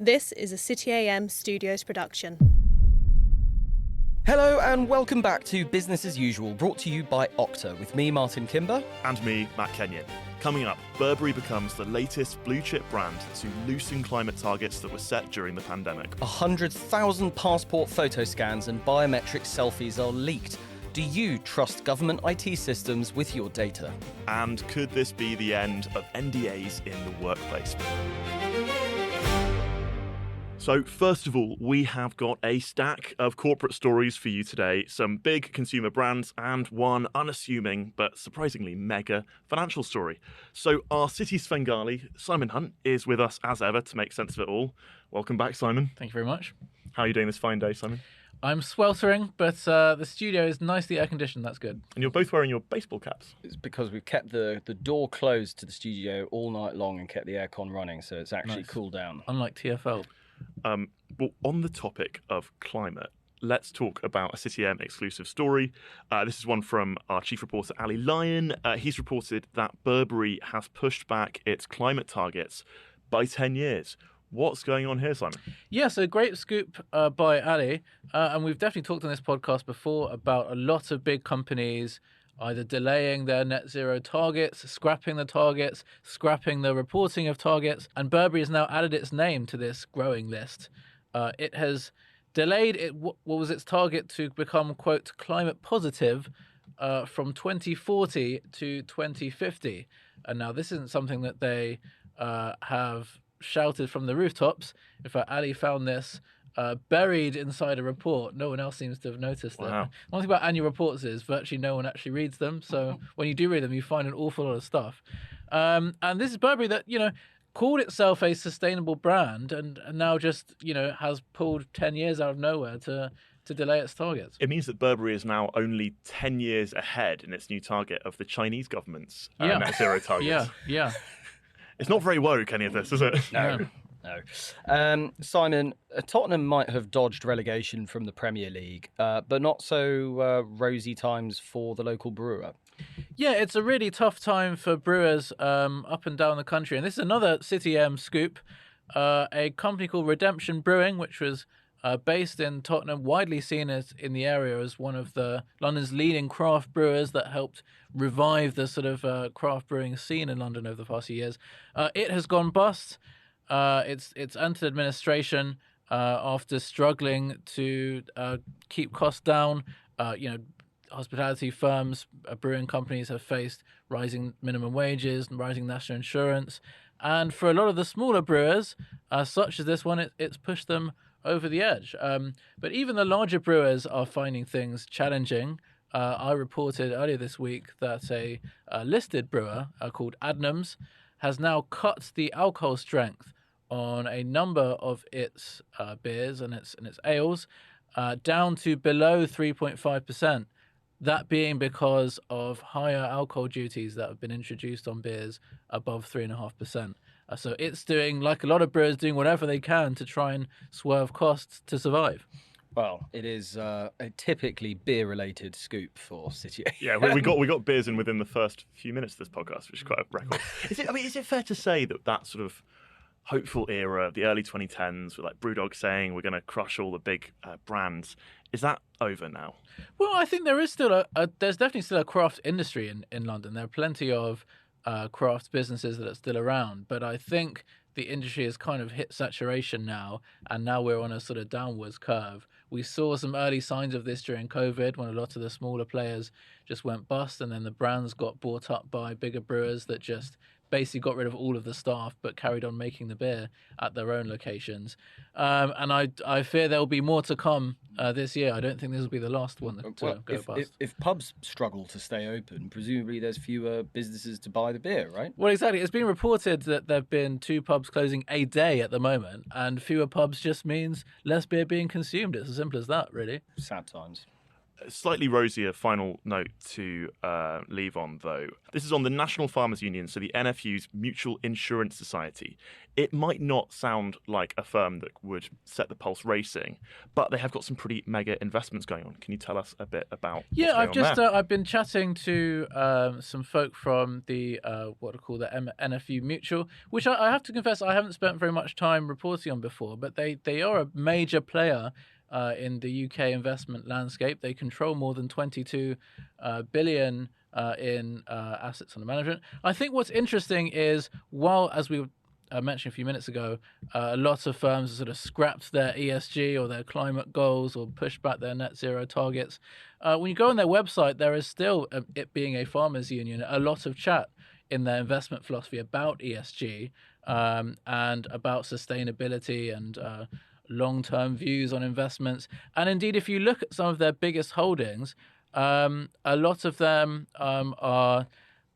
This is a City AM Studios production. Hello and welcome back to Business as Usual, brought to you by Okta, with me, Martin Kimber. And me, Matt Kenyon. Coming up, Burberry becomes the latest blue-chip brand to loosen climate targets that were set during the pandemic. 100,000 passport photo scans and biometric selfies are leaked. Do you trust government IT systems with your data? And could this be the end of NDAs in the workplace? So first of all, we have got a stack of corporate stories for you today, some big consumer brands and one unassuming but surprisingly mega financial story. So our City Svengali, Simon Hunt, is with us as ever to make sense of it all. Welcome back, Simon. Thank you very much. How are you doing this fine day, Simon? I'm sweltering, but the studio is nicely air-conditioned. That's good. And you're both wearing your baseball caps. It's because we've kept the door closed to the studio all night long and kept the aircon running, so it's actually cooled down. Unlike TfL. Well, on the topic of climate, let's talk about a City AM exclusive story. This is one from our chief reporter, Ali Lyon. He's reported that Burberry has pushed back its climate targets by 10 years. What's going on here, Simon? Yeah, so great scoop by Ali. And we've definitely talked on this podcast before about a lot of big companies either delaying their net zero targets, scrapping the targets, scrapping the reporting of targets. And Burberry has now added its name to this growing list. It has delayed what was its target to become, quote, climate positive from 2040 to 2050. And now this isn't something that they have shouted from the rooftops. In fact, Ali found this buried inside a report. No one else seems to have noticed Wow. it. One thing about annual reports is virtually no one actually reads them. So when you do read them, you find an awful lot of stuff. And this is Burberry that, called itself a sustainable brand and now just, has pulled 10 years out of nowhere to delay its targets. It means that Burberry is now only 10 years ahead in its new target of the Chinese government's net zero targets. Yeah. It's not very woke, any of this, is it? No. Simon, Tottenham might have dodged relegation from the Premier League, but not so rosy times for the local brewer. Yeah, it's a really tough time for brewers up and down the country. And this is another City M scoop. A company called Redemption Brewing, which was based in Tottenham, widely seen as in the area as one of the London's leading craft brewers that helped revive the sort of craft brewing scene in London over the past few years. It has gone bust. It's entered administration after struggling to keep costs down. Hospitality firms, brewing companies have faced rising minimum wages and rising national insurance. And for a lot of the smaller brewers, such as this one, it's pushed them over the edge. But even the larger brewers are finding things challenging. I reported earlier this week that a listed brewer called Adnams has now cut the alcohol strength on a number of its beers and its ales down to below 3.5%. That being because of higher alcohol duties that have been introduced on beers above 3.5%. So it's doing, like a lot of brewers, doing whatever they can to try and swerve costs to survive. Well, it is a typically beer-related scoop for City. Yeah, we got beers in within the first few minutes of this podcast, which is quite a record. Is it fair to say that sort of hopeful era, the early 2010s, with like Brewdog saying we're going to crush all the big brands, is that over now? Well, I think there is still there's definitely still a craft industry in London. There are plenty of craft businesses that are still around, but I think the industry has kind of hit saturation now, and now we're on a sort of downwards curve. We saw some early signs of this during COVID when a lot of the smaller players just went bust, and then the brands got bought up by bigger brewers that just basically got rid of all of the staff but carried on making the beer at their own locations. And I fear there will be more to come this year. I don't think this will be the last one to go bust. If pubs struggle to stay open, presumably there's fewer businesses to buy the beer, right? Well, exactly. It's been reported that there have been 2 pubs closing a day at the moment, and fewer pubs just means less beer being consumed. It's as simple as that, really. Sad times. Slightly rosier final note to leave on, though. This is on the National Farmers Union, so the NFU's Mutual Insurance Society. It might not sound like a firm that would set the pulse racing, but they have got some pretty mega investments going on. Can you tell us a bit about Yeah, what's going on there? I've been chatting to some folk from the what I call the NFU Mutual, which I have to confess I haven't spent very much time reporting on before, but they are a major player in the UK investment landscape. They control more than 22 billion in assets under management. I think what's interesting is, while, as we mentioned a few minutes ago, a lot of firms have sort of scrapped their ESG or their climate goals or pushed back their net zero targets. When you go on their website, there is still, it being a farmers union, a lot of chat in their investment philosophy about ESG and about sustainability and long-term views on investments. And indeed, if you look at some of their biggest holdings, a lot of them are,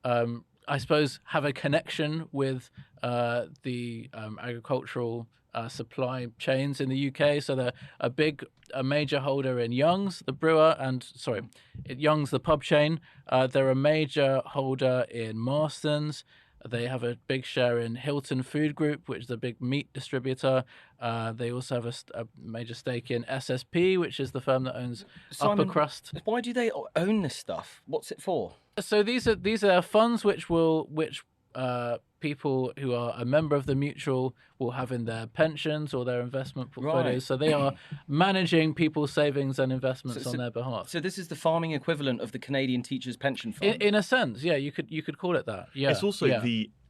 I suppose, have a connection with the agricultural supply chains in the UK. So they're a major holder in Young's, the brewer, Young's, the pub chain. They're a major holder in Marston's. They have a big share in Hilton Food Group, which is a big meat distributor. They also have a major stake in SSP, which is the firm that owns Upper Crust. Why do they own this stuff? What's it for? So these are funds which people who are a member of the mutual will have in their pensions or their investment portfolios. Right. So they are managing people's savings and investments on their behalf. So this is the farming equivalent of the Canadian Teachers Pension Fund. In a sense, yeah, you could call it that. Yeah, It's also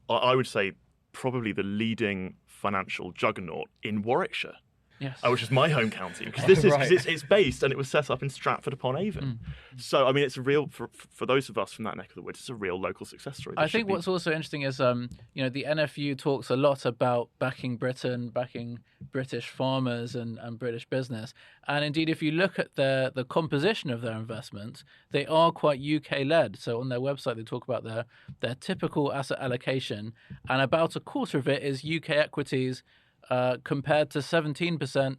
I would say, probably the leading financial juggernaut in Warwickshire. Yes. Which is my home county, because this is Right. it's based and it was set up in Stratford upon Avon. So I mean, it's a real for those of us from that neck of the woods. It's a real local success story. I think what's also interesting is the NFU talks a lot about backing Britain, backing British farmers and British business. And indeed, if you look at the composition of their investments, they are quite UK led. So on their website, they talk about their typical asset allocation, and about a quarter of it is UK equities, compared to 17%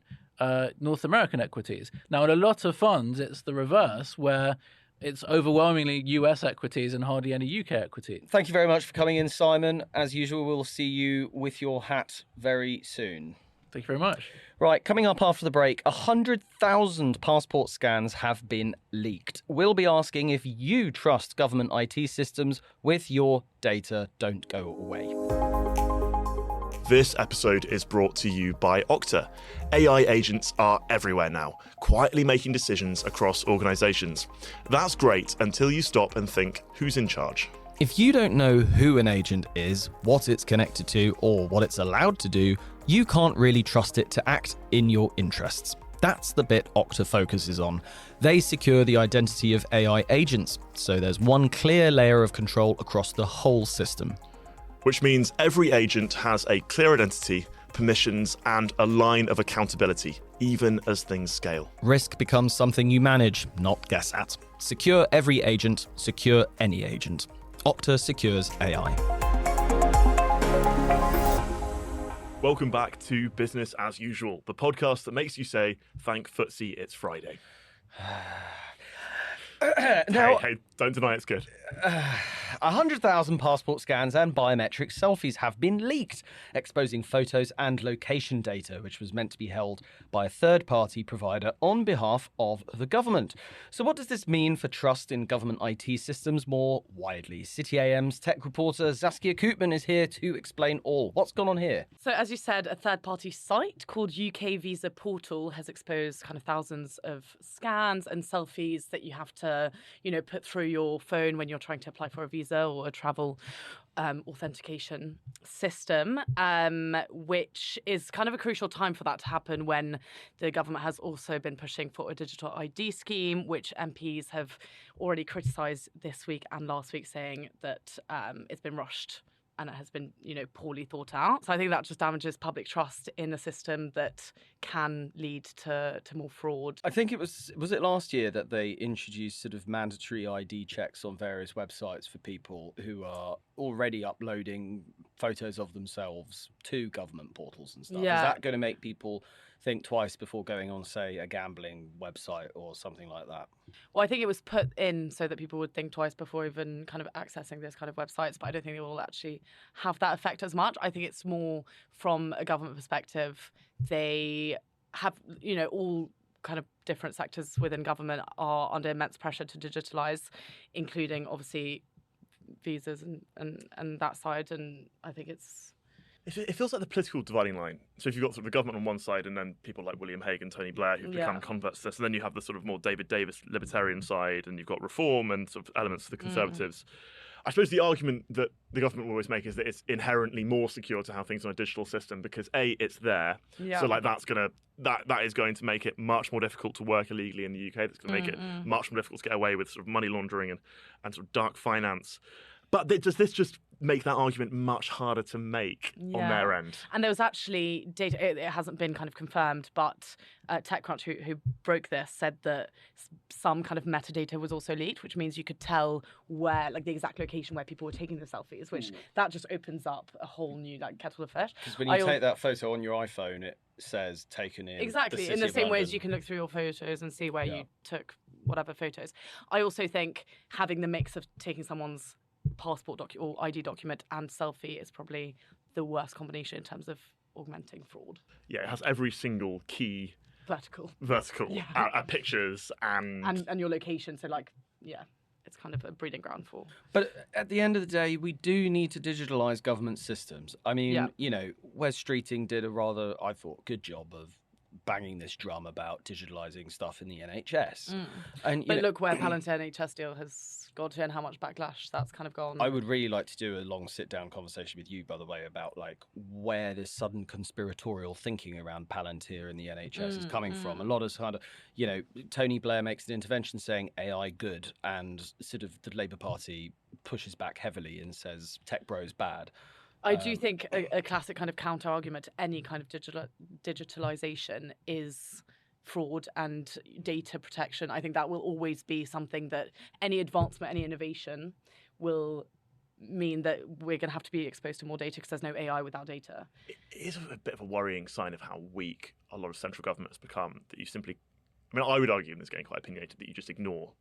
North American equities. Now, in a lot of funds, it's the reverse, where it's overwhelmingly US equities and hardly any UK equity. Thank you very much for coming in, Simon. As usual, we'll see you with your hat very soon. Thank you very much. Right, coming up after the break, 100,000 passport scans have been leaked. We'll be asking if you trust government IT systems with your data. Don't go away. This episode is brought to you by Okta. AI agents are everywhere now, quietly making decisions across organisations. That's great until you stop and think, who's in charge? If you don't know who an agent is, what it's connected to, or what it's allowed to do, you can't really trust it to act in your interests. That's the bit Okta focuses on. They secure the identity of AI agents, so there's one clear layer of control across the whole system. Which means every agent has a clear identity, permissions, and a line of accountability, even as things scale. Risk becomes something you manage, not guess at. Secure every agent, secure any agent. Okta secures AI. Welcome back to Business as Usual, the podcast that makes you say, thank footsie, it's Friday. Hey, don't deny it's good. 100,000 passport scans and biometric selfies have been leaked, exposing photos and location data, which was meant to be held by a third-party provider on behalf of the government. So what does this mean for trust in government IT systems more widely? City AM's tech reporter Zaskia Koopman is here to explain all. What's gone on here? So, as you said, a third-party site called UK Visa Portal has exposed kind of thousands of scans and selfies that you have to, put through your phone when you're trying to apply for a visa or a travel authentication system, which is kind of a crucial time for that to happen when the government has also been pushing for a digital ID scheme, which MPs have already criticised this week and last week, saying that it's been rushed and it has been, poorly thought out. So I think that just damages public trust in a system that can lead to more fraud. I think it was it last year that they introduced sort of mandatory ID checks on various websites for people who are already uploading photos of themselves to government portals and stuff. Is Yeah. that going to make people think twice before going on, say, a gambling website or something like that? Well, I think it was put in so that people would think twice before even kind of accessing those kind of websites, but I don't think it will actually have that effect as much. I think it's more from a government perspective. They have, all kind of different sectors within government are under immense pressure to digitalise, including obviously visas and that side. And I think It feels like the political dividing line. So if you've got sort of the government on one side and then people like William Hague and Tony Blair who've become converts to this, and then you have the sort of more David Davis libertarian side, and you've got reform and sort of elements of the Conservatives. I suppose the argument that the government will always make is that it's inherently more secure to have things on a digital system because A, it's there. Yeah. So like that is going to make it much more difficult to work illegally in the UK. That's going to make it much more difficult to get away with sort of money laundering and sort of dark finance. But does this just make that argument much harder to make on their end? And there was actually data, it hasn't been kind of confirmed, but TechCrunch, who broke this, said that some kind of metadata was also leaked, which means you could tell where, like the exact location where people were taking the selfies, which that just opens up a whole new kettle of fish. Because when you take that photo on your iPhone, it says taken in exactly in the same way as you can look through your photos and see where you took whatever photos. I also think having the mix of taking someone's passport or ID document and selfie is probably the worst combination in terms of augmenting fraud. Yeah, it has every single key vertical pictures and your location. So it's kind of a breeding ground for. But at the end of the day, we do need to digitalise government systems. I mean, Wes Streeting did a rather, I thought, good job of banging this drum about digitalising stuff in the NHS. And look where Palantir NHS deal has got to and how much backlash that's kind of gone. I would really like to do a long sit-down conversation with you, by the way, about where this sudden conspiratorial thinking around Palantir and the NHS is coming from. A lot of kind of, Tony Blair makes an intervention saying AI good, and sort of the Labour Party pushes back heavily and says tech bros bad. I do think a classic kind of counter argument to any kind of digitalization is fraud and data protection. I think that will always be something that any advancement, any innovation will mean that we're going to have to be exposed to more data because there's no AI without data. It is a bit of a worrying sign of how weak a lot of central government has become, that you simply, I would argue, and this is getting quite opinionated, that you just ignore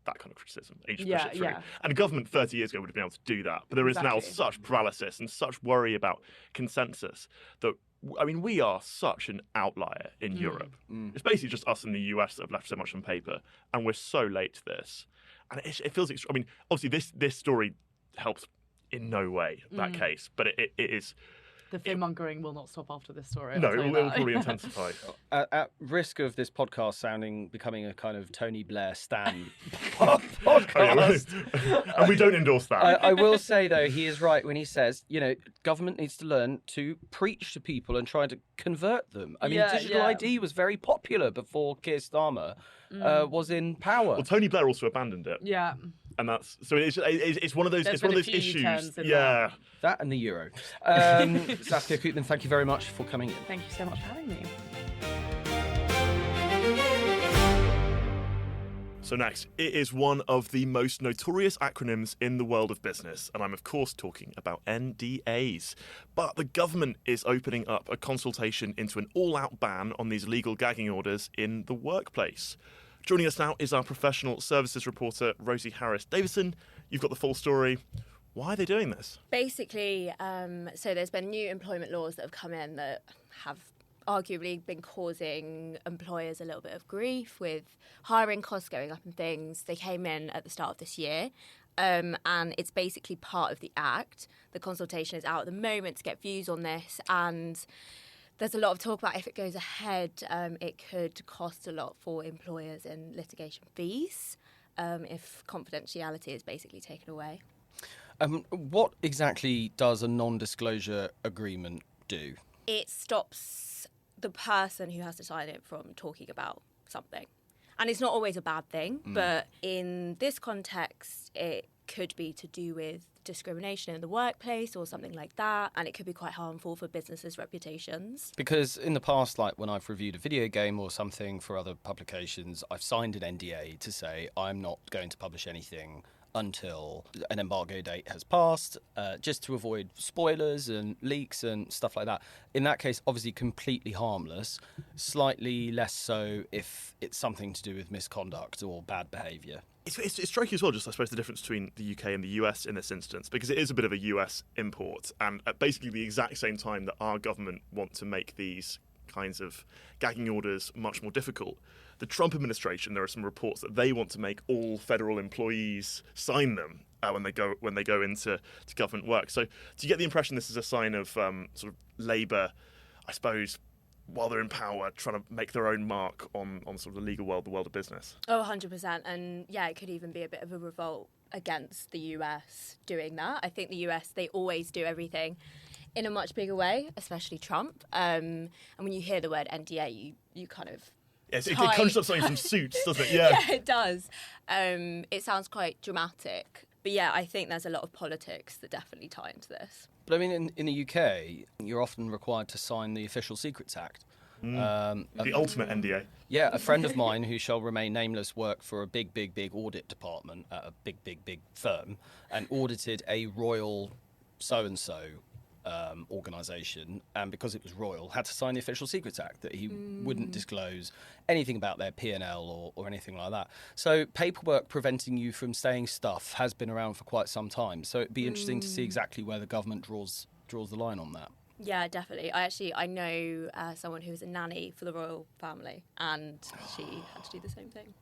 that kind of criticism. And you just push it through. And government 30 years ago would have been able to do that. But there is now such paralysis and such worry about consensus that, we are such an outlier in Europe. It's basically just us in the US that have left so much on paper, and we're so late to this. And it feels, obviously this story helps in no way that case, but it is... The fear-mongering will not stop after this story. No, it will probably intensify. At risk of this podcast becoming a kind of Tony Blair stan podcast. And we don't endorse that. I will say, though, he is right when he says, government needs to learn to preach to people and try to convert them. Digital ID was very popular before Keir Starmer was in power. Well, Tony Blair also abandoned it. Yeah. And it's one of those issues. Yeah. That and the euro. Saskia Koopman, thank you very much for coming in. Thank you so much for having me. So next, it is one of the most notorious acronyms in the world of business, and I'm of course talking about NDAs. But the government is opening up a consultation into an all-out ban on these legal gagging orders in the workplace. Joining us now is our professional services reporter, Rosie Harris-Davison. You've got the full story. Why are they doing this? Basically, so there's been new employment laws that have come in that have arguably been causing employers a little bit of grief with hiring costs going up and things. They came in at the start of this year, and it's basically part of the Act. The consultation is out at the moment to get views on this, and there's a lot of talk about if it goes ahead, it could cost a lot for employers in litigation fees if confidentiality is basically taken away. What exactly does a non-disclosure agreement do? It stops the person who has to sign it from talking about something. And it's not always a bad thing, but in this context, it could be to do with discrimination in the workplace or something like that, and it could be quite harmful for businesses' reputations. Because in the past, when I've reviewed a video game or something for other publications, I've signed an NDA to say I'm not going to publish anything until an embargo date has passed, just to avoid spoilers and leaks and stuff like that. In that case, obviously completely harmless, slightly less so if it's something to do with misconduct or bad behaviour. It's striking as well, just I suppose, the difference between the UK and the US in this instance, because it is a bit of a US import, and at basically the exact same time that our government want to make these kinds of gagging orders much more difficult, the Trump administration, there are some reports that they want to make all federal employees sign them when they go into government work. So do you get the impression this is a sign of sort of Labour, I suppose, while they're in power, trying to make their own mark on sort of the legal world, the world of business? Oh, 100%. And yeah, it could even be a bit of a revolt against the US doing that. I think the US, they always do everything in a much bigger way, especially Trump. And when you hear the word NDA, you kind of... Yes, it conjures up something from Suits, doesn't it? Yeah, yeah, it does. It sounds quite dramatic. But yeah, I think there's a lot of politics that definitely tie into this. But I mean, in the UK, you're often required to sign the Official Secrets Act. The ultimate NDA. Yeah, a friend of mine who shall remain nameless worked for a big audit department at a big firm and audited a royal so-and-so organisation, and because it was royal, had to sign the Official Secrets Act that he wouldn't disclose anything about their P&L or anything like that. So paperwork preventing you from saying stuff has been around for quite some time. So it'd be interesting to see exactly where the government draws the line on that. Yeah, definitely. I know someone who was a nanny for the royal family, and she had to do the same thing.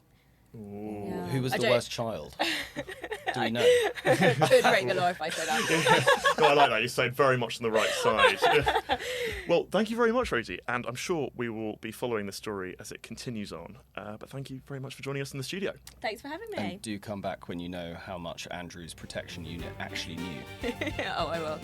Yeah. Who was the worst child? Do we know? Could break the law if I say that. No, I like that. You stayed very much on the right side. Well, thank you very much, Rosie, and I'm sure we will be following the story as it continues on. But thank you very much for joining us in the studio. Thanks for having me. And do come back when you know how much Andrew's protection unit actually knew. Oh, I will.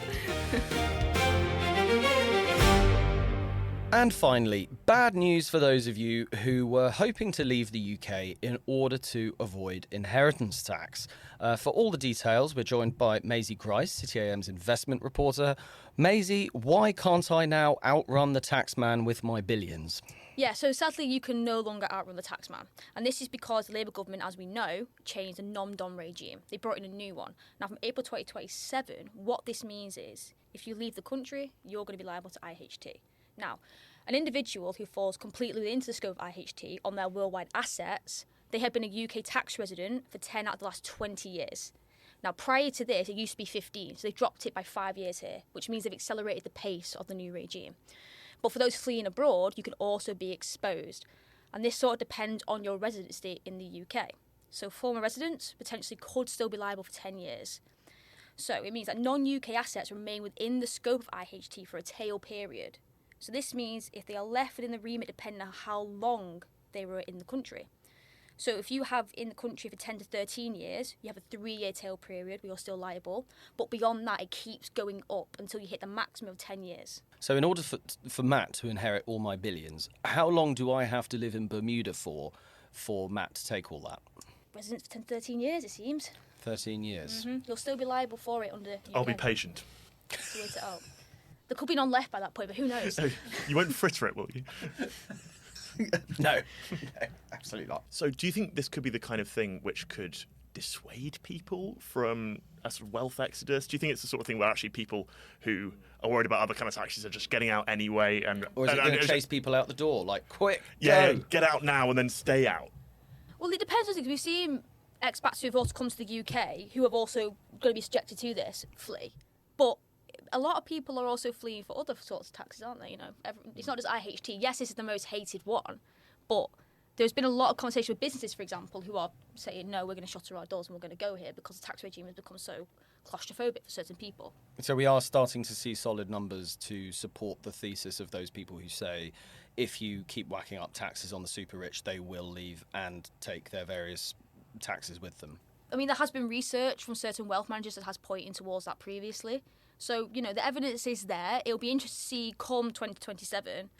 And finally, bad news for those of you who were hoping to leave the UK in order to avoid inheritance tax. For all the details, we're joined by Maisie Grice, City AM's investment reporter. Maisie, why can't I now outrun the taxman with my billions? Yeah, so sadly you can no longer outrun the taxman. And this is because the Labour government, as we know, changed the nom-dom regime. They brought in a new one. Now, from April 2027, what this means is if you leave the country, you're going to be liable to IHT. Now, an individual who falls completely into the scope of IHT on their worldwide assets, they have been a UK tax resident for 10 out of the last 20 years. Now, prior to this, it used to be 15, so they dropped it by 5 years here, which means they've accelerated the pace of the new regime. But for those fleeing abroad, you can also be exposed. And this sort of depends on your residency in the UK. So former residents potentially could still be liable for 10 years. So it means that non-UK assets remain within the scope of IHT for a tail period. So this means if they are left within the remit depending on how long they were in the country. So if you have in the country for 10 to 13 years, you have a 3-year tail period where you're still liable. But beyond that, it keeps going up until you hit the maximum of 10 years. So in order for Matt to inherit all my billions, how long do I have to live in Bermuda for Matt to take all that? Residence for 10 to 13 years, it seems. 13 years. Mm-hmm. You'll still be liable for it under UK. I'll be patient. To wait it out. There could be none left by that point, but who knows? You won't fritter it, will you? No, absolutely not. So do you think this could be the kind of thing which could dissuade people from a sort of wealth exodus? Do you think it's the sort of thing where actually people who are worried about other kind of taxes are just getting out anyway? Or is it going to chase people out the door? Like, quick, yeah, go. Get out now and then stay out. Well, it depends on things. We've seen expats who have also come to the UK who have also going to be subjected to this flee. But a lot of people are also fleeing for other sorts of taxes, aren't they? You know, it's not just IHT. Yes, this is the most hated one, but there's been a lot of conversation with businesses, for example, who are saying, no, we're going to shutter our doors and we're going to go here because the tax regime has become so claustrophobic for certain people. So we are starting to see solid numbers to support the thesis of those people who say if you keep whacking up taxes on the super rich, they will leave and take their various taxes with them. I mean, there has been research from certain wealth managers that has pointed towards that previously. So, you know, the evidence is there. It'll be interesting to see come 2027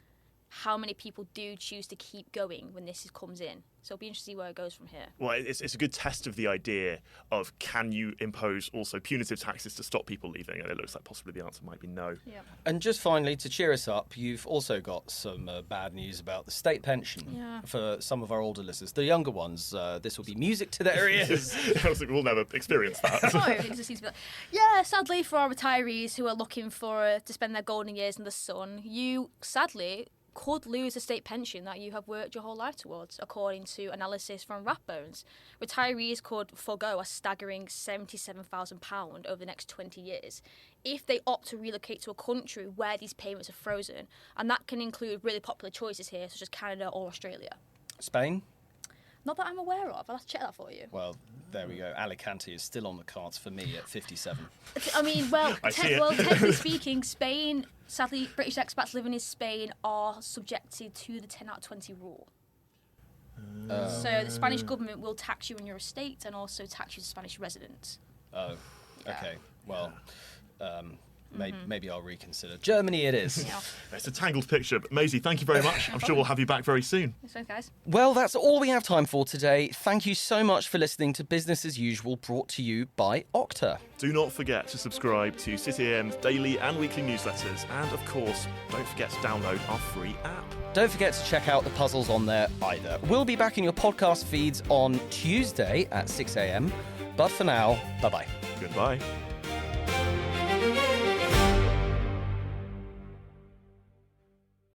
how many people do choose to keep going when this comes in. So it'll be interesting to see where it goes from here. Well, it's a good test of the idea of can you impose also punitive taxes to stop people leaving? And it looks like possibly the answer might be no. Yeah. And just finally, to cheer us up, you've also got some bad news about the state pension for some of our older listeners. The younger ones, this will be music to their ears. I was like, we'll never experience that. No, it just seems to be like, yeah, sadly for our retirees who are looking for to spend their golden years in the sun, you sadly could lose a state pension that you have worked your whole life towards, according to analysis from Rathbones. Retirees could forgo a staggering £77,000 over the next 20 years if they opt to relocate to a country where these payments are frozen, and that can include really popular choices here, such as Canada or Australia. Spain? Not that I'm aware of. I'll have to check that for you. Well, there we go. Alicante is still on the cards for me at 57. I mean, well, see it. technically speaking, Spain, sadly, British expats living in Spain are subjected to the 10 out of 20 rule. So the Spanish government will tax you on your estate and also tax you as a Spanish resident. Oh, okay. Well, maybe I'll reconsider. Germany it is. Yeah. It's a tangled picture, but Maisie, thank you very much. I'm sure we'll have you back very soon. Thanks, guys. Well, that's all we have time for today. Thank you so much for listening to Business as Usual, brought to you by Okta. Do not forget to subscribe to City AM's daily and weekly newsletters, and of course, don't forget to download our free app. Don't forget to check out the puzzles on there either. We'll be back in your podcast feeds on Tuesday at 6 a.m. But for now, bye-bye. Goodbye.